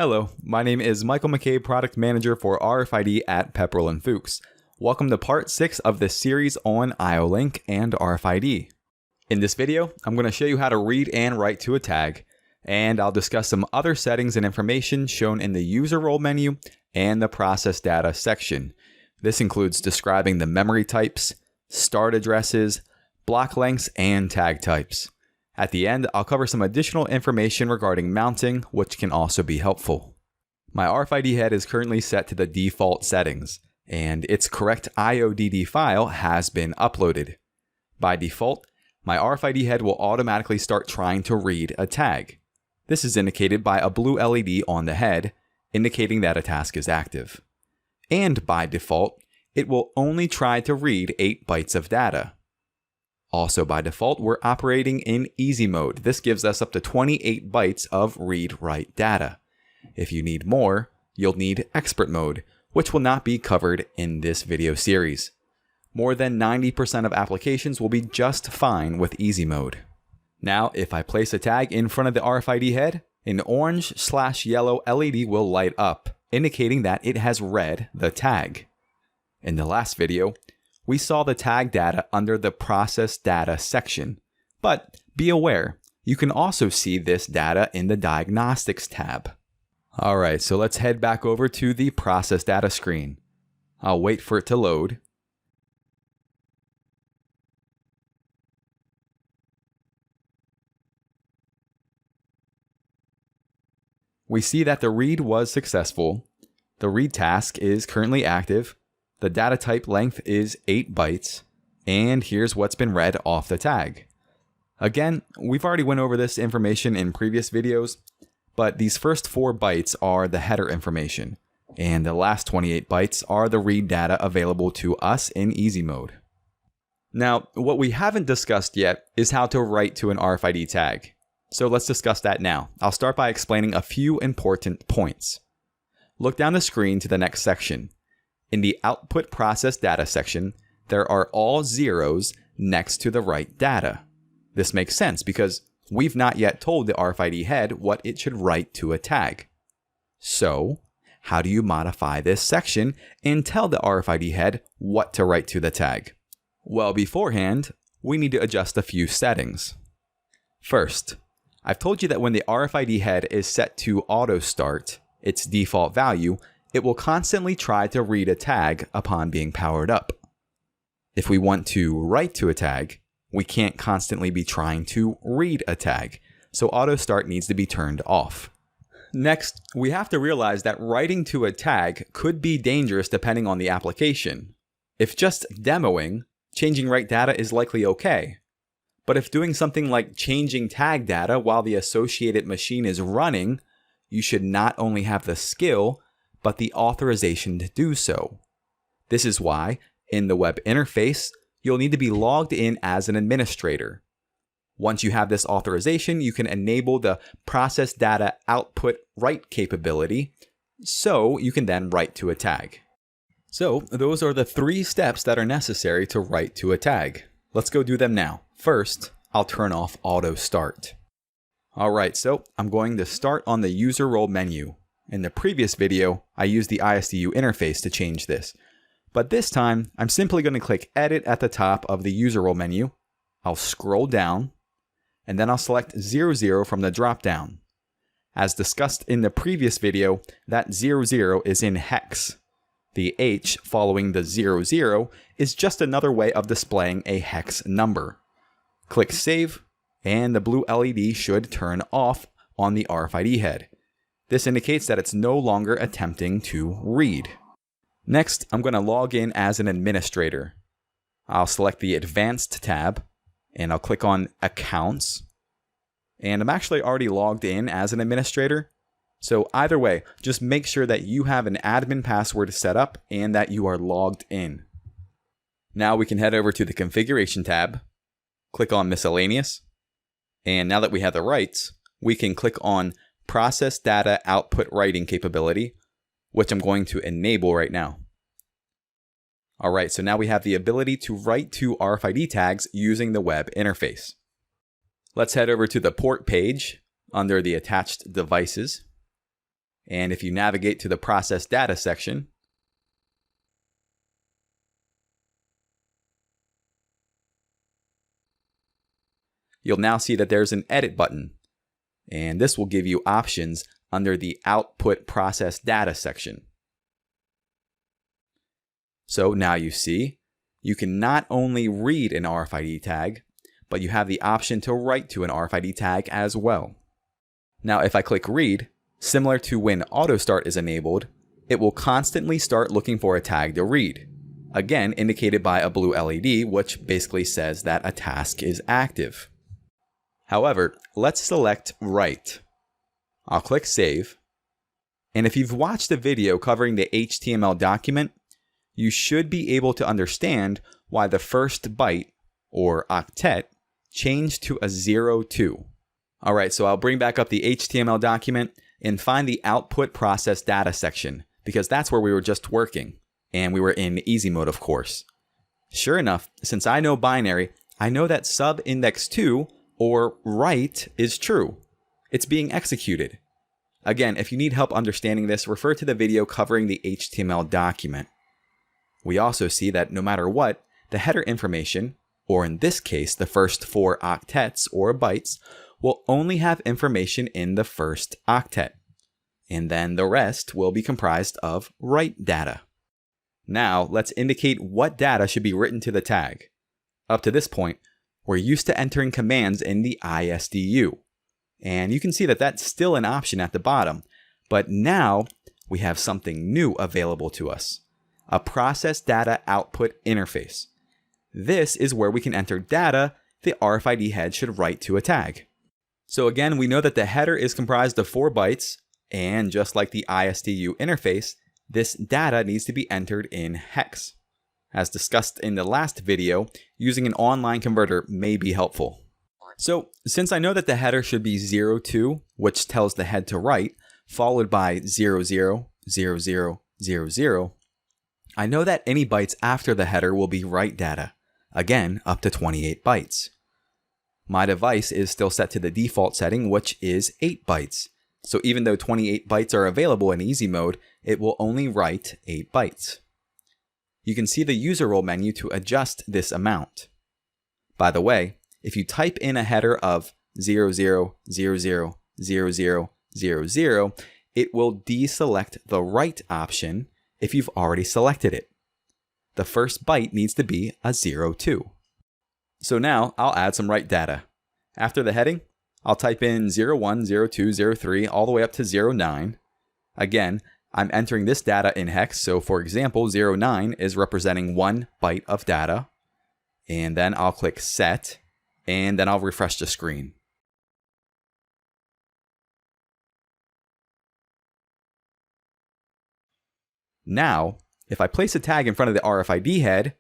Hello, my name is Michael McCabe, Product Manager for RFID at Pepperl+Fuchs. Welcome to part 6 of this series on IO-Link and RFID. In this video, I'm going to show you how to read and write to a tag, and I'll discuss some other settings and information shown in the user role menu and the process data section. This includes describing the memory types, start addresses, block lengths, and tag types. At the end, I'll cover some additional information regarding mounting, which can also be helpful. My RFID head is currently set to the default settings, and its correct IODD file has been uploaded. By default, my RFID head will automatically start trying to read a tag. This is indicated by a blue LED on the head, indicating that a task is active. And by default, it will only try to read 8 bytes of data. Also by default, we're operating in easy mode. This gives us up to 28 bytes of read-write data. If you need more, you'll need expert mode, which will not be covered in this video series. More than 90% of applications will be just fine with easy mode. Now, if I place a tag in front of the RFID head, an orange/yellow LED will light up, indicating that it has read the tag. In the last video, we saw the tag data under the process data section, but be aware, you can also see this data in the diagnostics tab. Alright, so let's head back over to the process data screen. I'll wait for it to load. We see that the read was successful. The read task is currently active. The data type length is 8 bytes, and here's what's been read off the tag. Again, we've already went over this information in previous videos, but these first 4 bytes are the header information, and the last 28 bytes are the read data available to us in easy mode. Now, what we haven't discussed yet is how to write to an RFID tag. So let's discuss that now. I'll start by explaining a few important points. Look down the screen to the next section. In the output process data section, there are all zeros next to the write data. This makes sense because we've not yet told the RFID head what it should write to a tag. So, how do you modify this section and tell the RFID head what to write to the tag? Well, beforehand, we need to adjust a few settings. First, I've told you that when the RFID head is set to autostart, its default value, it will constantly try to read a tag upon being powered up. If we want to write to a tag, we can't constantly be trying to read a tag, so autostart needs to be turned off. Next, we have to realize that writing to a tag could be dangerous depending on the application. If just demoing, changing write data is likely okay. But if doing something like changing tag data while the associated machine is running, you should not only have the skill, but the authorization to do so. This is why, in the web interface, you'll need to be logged in as an administrator. Once you have this authorization, you can enable the process data output write capability, so you can then write to a tag. So, those are the 3 steps that are necessary to write to a tag. Let's go do them now. First, I'll turn off auto start. Alright, so I'm going to start on the user role menu. In the previous video, I used the ISDU interface to change this. But this time, I'm simply going to click Edit at the top of the user role menu. I'll scroll down, and then I'll select 00 from the drop-down. As discussed in the previous video, that 00 is in hex. The H following the 00 is just another way of displaying a hex number. Click Save, and the blue LED should turn off on the RFID head. This indicates that it's no longer attempting to read. Next, I'm going to log in as an administrator. I'll select the Advanced tab, and I'll click on Accounts. And I'm actually already logged in as an administrator. So either way, just make sure that you have an admin password set up and that you are logged in. Now we can head over to the Configuration tab, click on Miscellaneous, and now that we have the rights, we can click on Process Data Output Writing capability, which I'm going to enable right now. Alright, so now we have the ability to write to RFID tags using the web interface. Let's head over to the port page under the attached devices. And if you navigate to the process data section, you'll now see that there's an edit button. And this will give you options under the output process data section. So now you see, you can not only read an RFID tag, but you have the option to write to an RFID tag as well. Now if I click read, similar to when autostart is enabled, it will constantly start looking for a tag to read. Again, indicated by a blue LED, which basically says that a task is active. However, let's select write. I'll click save. And if you've watched a video covering the HTML document, you should be able to understand why the first byte, or octet, changed to a 02. Alright, so I'll bring back up the HTML document and find the output process data section, because that's where we were just working, and we were in easy mode, of course. Sure enough, since I know binary, I know that sub index 2, or write, is true. It's being executed. Again, if you need help understanding this, refer to the video covering the HTML document. We also see that no matter what, the header information, or in this case, the first 4 octets or bytes, will only have information in the first octet. And then the rest will be comprised of write data. Now, let's indicate what data should be written to the tag. Up to this point, we're used to entering commands in the ISDU. And you can see that that's still an option at the bottom. But now, we have something new available to us. A process data output interface. This is where we can enter data the RFID head should write to a tag. So again, we know that the header is comprised of 4 bytes, and just like the ISDU interface, this data needs to be entered in hex. As discussed in the last video, using an online converter may be helpful. So since I know that the header should be 02, which tells the head to write, followed by 000000, I know that any bytes after the header will be write data, again up to 28 bytes. My device is still set to the default setting, which is 8 bytes. So even though 28 bytes are available in easy mode, it will only write 8 bytes. You can see the user role menu to adjust this amount. By the way, if you type in a header of 00000000, it will deselect the write option if you've already selected it. The first byte needs to be a 02. So now I'll add some write data. After the heading, I'll type in 01, 02, 03, all the way up to 09. Again, I'm entering this data in hex, so for example, 09 is representing 1 byte of data. And then I'll click set, and then I'll refresh the screen. Now, if I place a tag in front of the RFID head,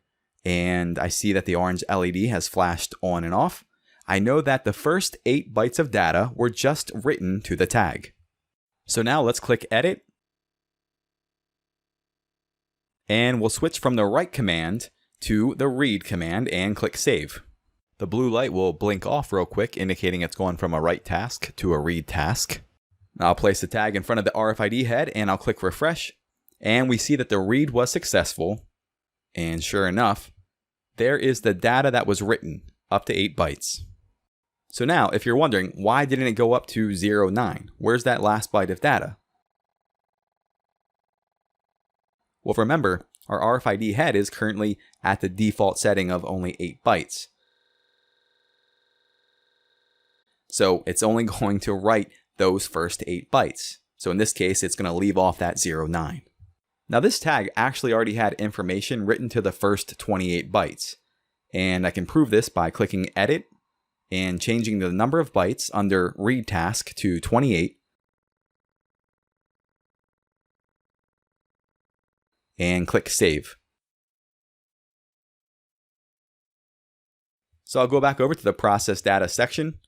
and I see that the orange LED has flashed on and off, I know that the first 8 bytes of data were just written to the tag. So now let's click Edit, and we'll switch from the write command to the read command and click Save. The blue light will blink off real quick, indicating it's going from a write task to a read task. I'll place the tag in front of the RFID head and I'll click Refresh, and we see that the read was successful. And sure enough, there is the data that was written, up to 8 bytes. So now, if you're wondering, why didn't it go up to 09? Where's that last byte of data? Well, remember, our RFID head is currently at the default setting of only 8 bytes. So it's only going to write those first 8 bytes. So in this case, it's going to leave off that 09. Now this tag actually already had information written to the first 28 bytes. And I can prove this by clicking Edit and changing the number of bytes under Read Task to 28. And click Save. So I'll go back over to the Process Data section.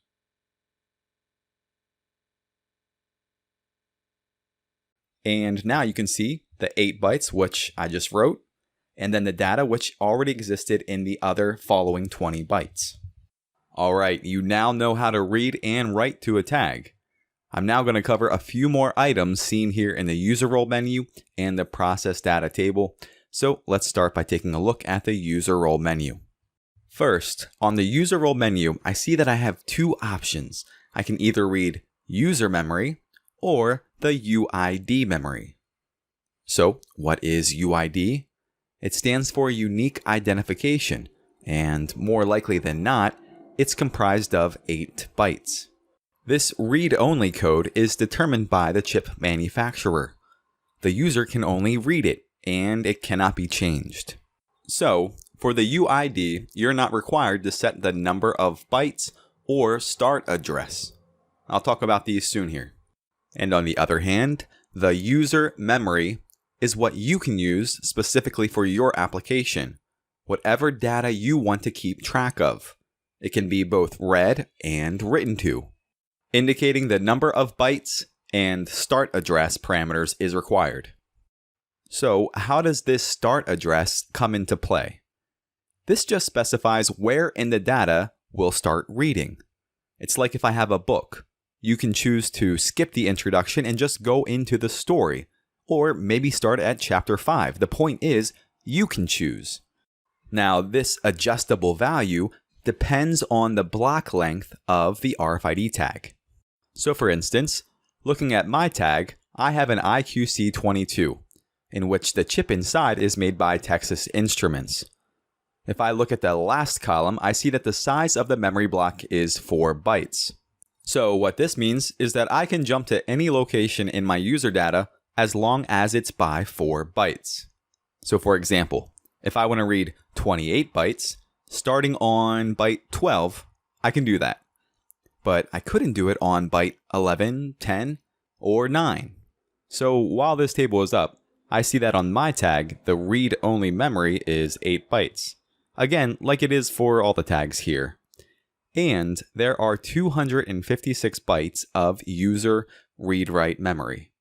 And now you can see the 8 bytes, which I just wrote, and then the data which already existed in the other following 20 bytes. Alright, you now know how to read and write to a tag. I'm now going to cover a few more items seen here in the user role menu and the process data table. So let's start by taking a look at the user role menu. First, on the user role menu, I see that I have two options. I can either read user memory or the UID memory. So what is UID? It stands for unique identification, and more likely than not, it's comprised of 8 bytes. This read-only code is determined by the chip manufacturer. The user can only read it, and it cannot be changed. So, for the UID, you're not required to set the number of bytes or start address. I'll talk about these soon here. And on the other hand, the user memory is what you can use specifically for your application, whatever data you want to keep track of. It can be both read and written to. Indicating the number of bytes and start address parameters is required. So how does this start address come into play? This just specifies where in the data we'll start reading. It's like if I have a book. You can choose to skip the introduction and just go into the story, or maybe start at chapter 5. The point is, you can choose. Now, this adjustable value depends on the block length of the RFID tag. So for instance, looking at my tag, I have an IQC22, in which the chip inside is made by Texas Instruments. If I look at the last column, I see that the size of the memory block is 4 bytes. So what this means is that I can jump to any location in my user data as long as it's by 4 bytes. So for example, if I want to read 28 bytes, starting on byte 12, I can do that. But I couldn't do it on byte 11, 10, or 9. So while this table is up, I see that on my tag, the read-only memory is 8 bytes. Again, like it is for all the tags here. And there are 256 bytes of user read-write memory.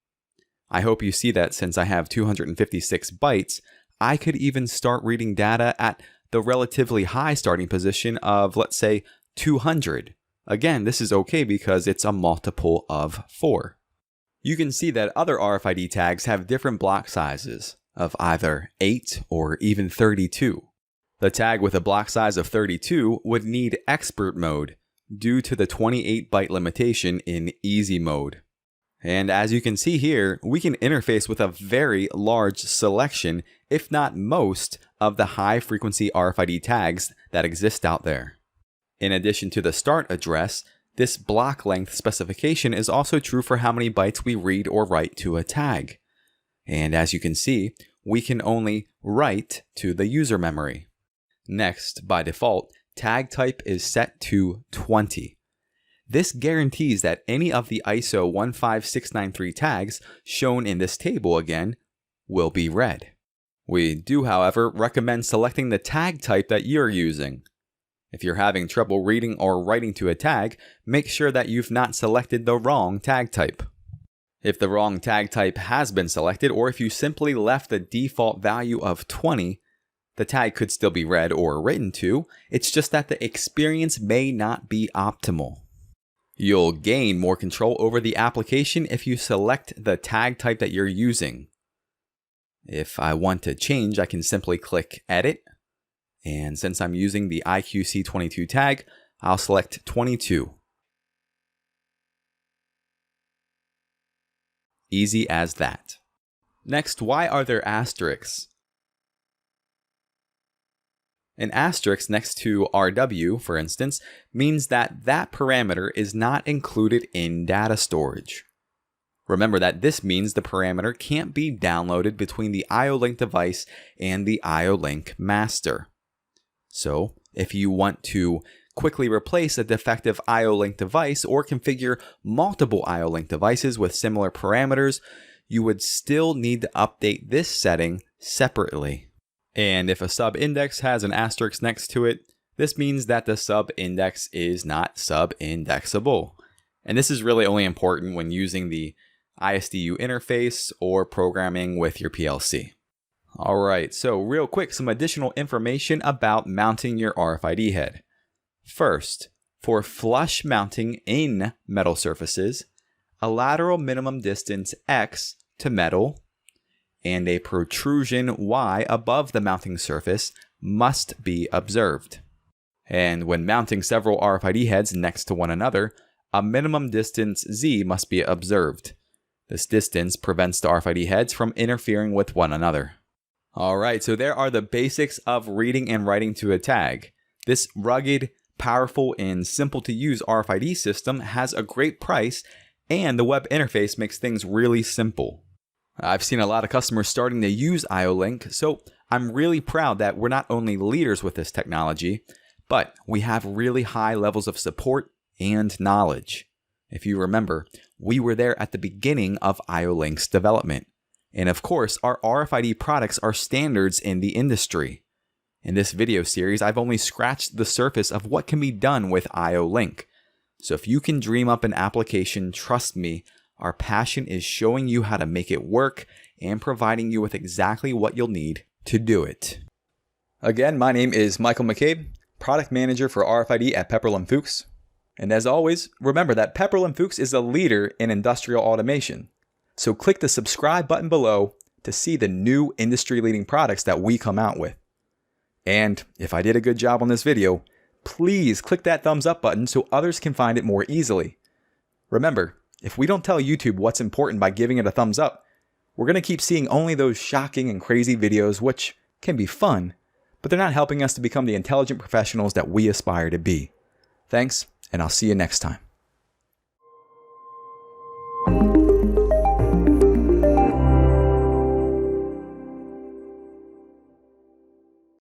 I hope you see that since I have 256 bytes, I could even start reading data at the relatively high starting position of, let's say, 200. Again, this is okay because it's a multiple of 4. You can see that other RFID tags have different block sizes of either 8 or even 32. The tag with a block size of 32 would need expert mode due to the 28 byte limitation in easy mode. And as you can see here, we can interface with a very large selection, if not most, of the high frequency RFID tags that exist out there. In addition to the start address, this block length specification is also true for how many bytes we read or write to a tag. And as you can see, we can only write to the user memory. Next, by default, tag type is set to 20. This guarantees that any of the ISO 15693 tags shown in this table again will be read. We do, however, recommend selecting the tag type that you're using. If you're having trouble reading or writing to a tag, make sure that you've not selected the wrong tag type. If the wrong tag type has been selected, or if you simply left the default value of 20, the tag could still be read or written to. It's just that the experience may not be optimal. You'll gain more control over the application if you select the tag type that you're using. If I want to change, I can simply click Edit. And since I'm using the IQC22 tag, I'll select 22. Easy as that. Next, why are there asterisks? An asterisk next to RW, for instance, means that that parameter is not included in data storage. Remember that this means the parameter can't be downloaded between the IO-Link device and the IO-Link master. So, if you want to quickly replace a defective IO-Link device or configure multiple IO-Link devices with similar parameters, you would still need to update this setting separately. And if a sub-index has an asterisk next to it, this means that the sub-index is not sub-indexable. And this is really only important when using the ISDU interface or programming with your PLC. Alright, so real quick, some additional information about mounting your RFID head. First, for flush mounting in metal surfaces, a lateral minimum distance X to metal and a protrusion Y above the mounting surface must be observed. And when mounting several RFID heads next to one another, a minimum distance Z must be observed. This distance prevents the RFID heads from interfering with one another. Alright, so there are the basics of reading and writing to a tag. This rugged, powerful, and simple to use RFID system has a great price, and the web interface makes things really simple. I've seen a lot of customers starting to use IO-Link, so I'm really proud that we're not only leaders with this technology, but we have really high levels of support and knowledge. If you remember, we were there at the beginning of IO-Link's development. And of course, our RFID products are standards in the industry. In this video series, I've only scratched the surface of what can be done with IO-Link. So if you can dream up an application, trust me, our passion is showing you how to make it work and providing you with exactly what you'll need to do it. Again, my name is Michael McCabe, Product Manager for RFID at Pepperl+Fuchs. And as always, remember that Pepperl+Fuchs is a leader in industrial automation. So click the subscribe button below to see the new industry-leading products that we come out with. And if I did a good job on this video, please click that thumbs up button so others can find it more easily. Remember, if we don't tell YouTube what's important by giving it a thumbs up, we're going to keep seeing only those shocking and crazy videos, which can be fun, but they're not helping us to become the intelligent professionals that we aspire to be. Thanks, and I'll see you next time.